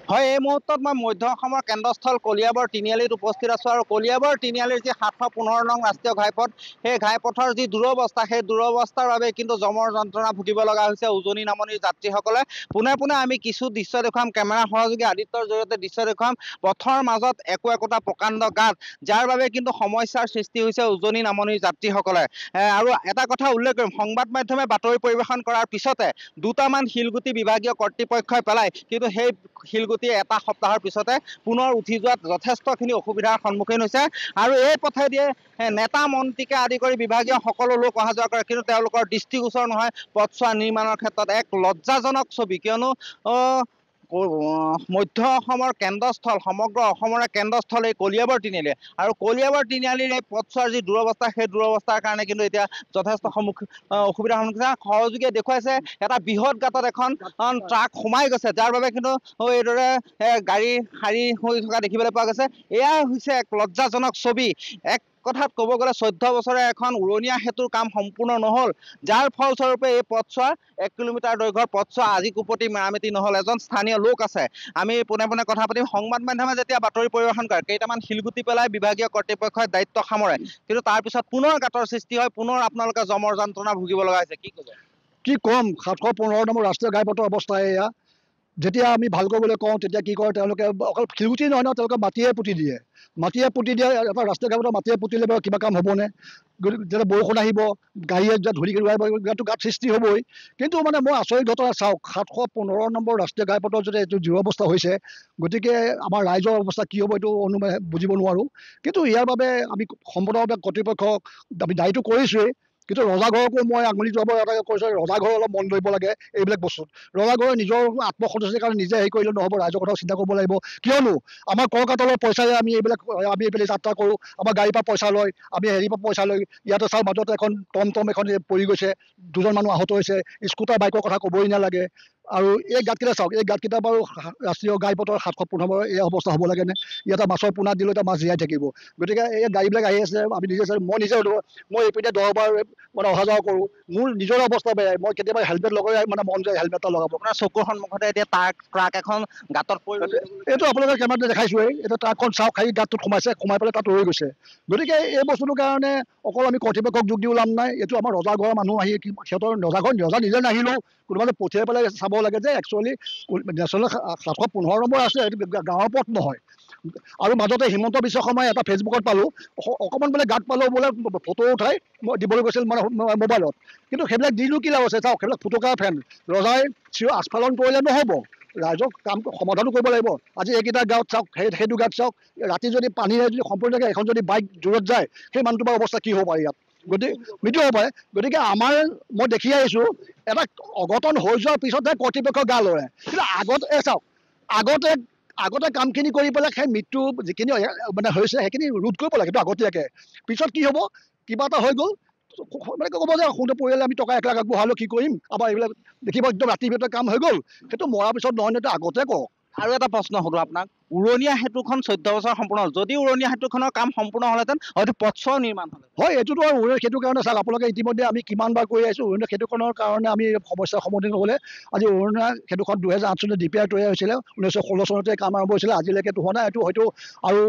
হয়, এই মুহূৰ্তত মই মধ্য অসমৰ কেন্দ্ৰস্থল কলিয়াবৰ তিনিআলিত উপস্থিত আছোঁ আৰু কলিয়াবৰ তিনিআলিৰ যি 715 নং ৰাষ্ট্ৰীয় ঘাইপথ, সেই ঘাইপথৰ যি দুৰৱস্থা, সেই দুৰৱস্থাৰ বাবে কিন্তু জমৰ যন্ত্ৰণা ভুগিব লগা হৈছে উজনি নামনিৰ যাত্ৰীসকলে। পোনে পোনে আমি কিছু দৃশ্য দেখুৱাম, কেমেৰা সহযোগী আদিত্যৰ জৰিয়তে দৃশ্য দেখুৱাম। পথৰ মাজত একোটা প্ৰকাণ্ড গাঁত, যাৰ বাবে কিন্তু সমস্যাৰ সৃষ্টি হৈছে উজনি নামনিৰ যাত্ৰীসকলে। আৰু এটা কথা উল্লেখ কৰিম, সংবাদ মাধ্যমে বাতৰি পৰিৱেশন কৰাৰ পিছতে দুটামান শিলগুটি বিভাগীয় কৰ্তৃপক্ষই পেলায়, কিন্তু সেই শিলগুটি এটা সপ্তাহৰ পিছতে পুনৰ উঠি যোৱাত যথেষ্টখিনি অসুবিধাৰ সন্মুখীন হৈছে। আৰু এই পথেদিয়ে নেতা মন্ত্ৰীকে আদি কৰি বিভাগীয় সকলো লোক অহা যোৱা কৰে, কিন্তু তেওঁলোকৰ দৃষ্টিগোচৰ নহয় পথছোৱা নিৰ্মাণৰ ক্ষেত্ৰত। এক লজ্জাজনক ছবি, কিয়নো মধ্য অসমৰ কেন্দ্ৰস্থল, সমগ্ৰ অসমৰে কেন্দ্ৰস্থল এই কলিয়াবৰ তিনিআলি, আৰু কলিয়াবৰ তিনিআলিৰ এই পথছোৱাৰ যি দুৰৱস্থা, সেই দুৰৱস্থাৰ কাৰণে কিন্তু এতিয়া যথেষ্ট অসুবিধাৰ সন্মুখীন। সহযোগীয়ে দেখুৱাইছে এটা বৃহৎ গাঁতত এখন ট্ৰাক সোমাই গৈছে, যাৰ বাবে কিন্তু এইদৰে গাড়ী শাৰী হৈ থকা দেখিবলৈ পোৱা গৈছে। এয়া হৈছে এক লজ্জাজনক ছবি। এক কথাত ক'ব গ'লে 14 বছৰে এখন উৰণীয়া সেতুৰ কাম সম্পূৰ্ণ নহ'ল, যাৰ ফলস্বৰূপে এই পথছোৱা 1 কিলোমিটাৰ দৈৰ্ঘ্যৰ পথছোৱা আজি কোপতি মেৰামতি নহ'ল। এজন স্থানীয় লোক আছে, আমি পোনে পোনে কথা পাতিম। সংবাদ মাধ্যমে যেতিয়া বাতৰি পৰিৱেশন কৰে, কেইটামান শিলগুটি পেলাই বিভাগীয় কৰ্তৃপক্ষই দায়িত্ব সামৰে, কিন্তু তাৰপিছত পুনৰ গাঁতৰ সৃষ্টি হয়, পুনৰ আপোনালোকে জমৰ যন্ত্ৰণা ভুগিব লগা হৈছে। কি ক'ব? কি ক'ম, 715 নম্বৰ ৰাষ্ট্ৰীয় ঘাইপথৰ অৱস্থা এয়া। যেতিয়া আমি ভাল কৰিবলৈ কওঁ তেতিয়া কি কৰে তেওঁলোকে, অকল শিলগুটি নহয় ন, তেওঁলোকে মাটিয়ে পুতি দিয়ে। এটা ৰাষ্ট্ৰীয় ঘাইপথৰ মাটিয়ে পুতিলে বাৰু কিবা কাম হ'বনে? যেতিয়া বৰষুণ আহিব, গাড়ীয়ে যেতিয়া ধূলি গাঁতটো গাঁত সৃষ্টি হ'বই। কিন্তু মানে মই আচৰিত ঘটনা চাওক, 715 নম্বৰ ৰাষ্ট্ৰীয় ঘাইপথৰ যদি এইটো দুৰৱস্থা হৈছে, গতিকে আমাৰ ৰাইজৰ অৱস্থা কি হ'ব এইটো বুজিব নোৱাৰোঁ। কিন্তু ইয়াৰ বাবে আমি সম্পূৰ্ণভাৱে কৰ্তৃপক্ষক আমি দায়ীটো কৰিছোঁৱেই, কিন্তু ৰজাঘৰকো মই আঙুলি যোৱাব এটা কৈছোঁ, ৰজাঘৰ অলপ মন ধৰিব লাগে এইবিলাক বস্তুত। ৰজাঘৰে নিজৰ আত্মসন্তুষ্টিৰ কাৰণে নিজে হেৰি কৰিলে নহ'ব, ৰাইজৰ কথাও চিন্তা কৰিব লাগিব। কিয়নো আমাৰ কৰকাতলৰ পইচাৰে আমি এইফালে যাত্ৰা কৰোঁ, আমাৰ গাড়ীৰ পৰা পইচা লয়, আমি হেৰিৰ পৰা পইচা লৈ। ইয়াতে চাওক মাজতে এখন টমটম এখন পৰি গৈছে, 2জন মানুহ আহত হৈছে। স্কুটাৰ বাইকৰ কথা ক'বই নালাগে। আৰু এই গাঁতকেইটা চাওক, এই গাঁতকেইটা বাৰু ৰাষ্ট্ৰীয় ঘাইপথৰ 715 এই অৱস্থা হ'ব লাগেনে? ইয়াতে মাছৰ পোনা দিলেও এতিয়া মাছ জীয়াই থাকিব। গতিকে এই গাড়ীবিলাক আহি আছে, আমি মই এইপিনে 10 বাৰ মানে অহা যোৱা কৰোঁ, মোৰ নিজৰ অৱস্থা বেয়াই। মই কেতিয়াবা হেলমেট লগাই মানে মন যায় হেলমেট এটা লগাব। আপোনাৰ চকুৰ সন্মুখতে এতিয়া ট্ৰাক এখন গাঁতত পৰি, এইটো আপোনালোকে কেমেৰাতে দেখাইছোৱেই। এতিয়া ট্ৰাকখন চাওক, খালি গাঁতটোত সোমাই পেলাই তাত ৰৈ গৈছে। গতিকে এই বস্তুটোৰ কাৰণে অকল আমি কৰ্তৃপক্ষক যোগ দিও লাভ নাই। এইটো আমাৰ ৰজাঘৰৰ মানুহ আহি সিহঁতৰ ৰজা নিজে নাহিলেও কোনোবাই পঠিয়াই পেলাই চাব লাগে যে একচুৱেলি নেশ্যনেল 715 নম্বৰ আছে, এইটো গাঁৱৰ পথ নহয়। আৰু মাজতে হিমন্ত বিশ্ব শৰ্মাই এটা ফেচবুকত পালোঁ, অকণমান বোলে গাঁত পালেও বোলে ফটো উঠাই দিবলৈ গৈছিল মানে মোবাইলত। কিন্তু সেইবিলাক দিলোঁ কি লাভ আছে? চাওক, সেইবিলাক ফুটুকাৰ ফেন। ৰজাই আস্ফালন কৰিলে নহ'ব, ৰাইজক কাম সমাধানো কৰিব লাগিব। আজি এইকেইটা গাঁৱত চাওক, সেইটো গাঁত চাওক, ৰাতি যদি পানীৰে যদি সম্পূৰ্ণ থাকে, এখন যদি বাইক দূৰত যায়, সেই মানুহটোৰ অৱস্থা কি হ'ব পাৰে ইয়াত? গতিকে মৃত্যু হ'ব পাৰে। গতিকে মই দেখি আহিছোঁ, এটা অঘটন হৈ যোৱাৰ পিছতহে কৰ্তৃপক্ষৰ গা লৰে। কিন্তু চাওক, আগতে কামখিনি কৰি পেলাই সেই মৃত্যু যিখিনি মানে হৈছে সেইখিনি ৰোধ কৰিব লাগে সেইটো আগতীয়াকৈ। পিছত কি হ'ব, কিবা এটা হৈ গ'ল মানে ক'ব যে শুনতে পৰিয়ালে আমি টকা 1 লাখ আগবঢ়ালোঁ, কি কৰিম? আমাৰ এইবিলাক দেখিব একদম ৰাতিৰ ভিতৰত কাম হৈ গ'ল। সেইটো মৰাৰ পিছত নহয়, সেইটো আগতে কওক। আৰু এটা প্ৰশ্ন সোধোঁ আপোনাক, উৰণীয়া সেতুখন 14 বছৰ সম্পূৰ্ণ হ'ল, যদি উৰণীয়া সেতুখনৰ কাম সম্পূৰ্ণ হ'লহেঁতেন হয়তো পথছোৱাও নিৰ্মাণ হ'ল হয়। এইটোতো আৰু উৰণীয়া সেতুৰ কাৰণে চাওক, আপোনালোকে ইতিমধ্যে আমি কিমানবাৰ কৈ আহিছোঁ, উৰণীয়া সেতুখনৰ কাৰণে আমি সমস্যাৰ সন্মুখীন হ'লে। আজি উৰণীয়া সেতুখন 2008 চনত DPR তৈয়াৰ হৈছিলে, 1916 চনতে কাম আৰম্ভ হৈছিলে, আজিলৈকেতো হোৱা নাই। এইটো হয়তো আৰু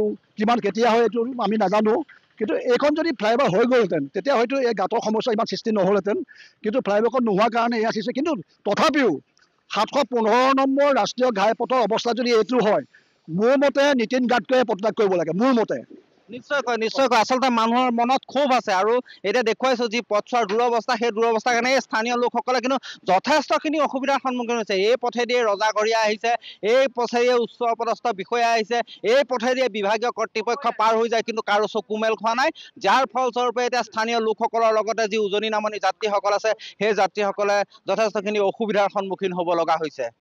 কেতিয়া হয় এইটো আমি নাজানো। কিন্তু এইখন যদি ফ্লাইঅভাৰ হৈ গ'লহেঁতেন তেতিয়া হয়তো এই গাঁতৰ সমস্যা ইমান সৃষ্টি নহ'লহেঁতেন। কিন্তু ফ্লাইঅভাৰখন নোহোৱাৰ কাৰণে এয়া সৃষ্টি। কিন্তু তথাপিও 715 নম্বৰ ৰাষ্ট্ৰীয় ঘাইপথৰ অৱস্থা যদি এইটো হয়, মোৰ মতে নীতিন গাডকাৰীয়ে পদত্যাগ কৰিব লাগে, মোৰ মতে। নিশ্চয়কৈ আচলতে মানুহৰ মনত ক্ষোভ আছে। আৰু এতিয়া দেখুৱাইছোঁ যি পথছোৱাৰ দুৰৱস্থা, সেই দুৰৱস্থাৰ কাৰণে এই স্থানীয় লোকসকলে কিন্তু যথেষ্টখিনি অসুবিধাৰ সন্মুখীন হৈছে। এই পথেদিয়ে ৰজাঘৰীয়া আহিছে, এই পথেদিয়ে উচ্চ পদস্থ বিষয়া আহিছে, এই পথেদিয়ে বিভাগীয় কৰ্তৃপক্ষ পাৰ হৈ যায়, কিন্তু কাৰো চকু মেল খোৱা নাই। যাৰ ফলস্বৰূপে এতিয়া স্থানীয় লোকসকলৰ লগতে যি উজনি নামনি যাত্ৰীসকল আছে, সেই যাত্ৰীসকলে যথেষ্টখিনি অসুবিধাৰ সন্মুখীন হ'ব লগা হৈছে।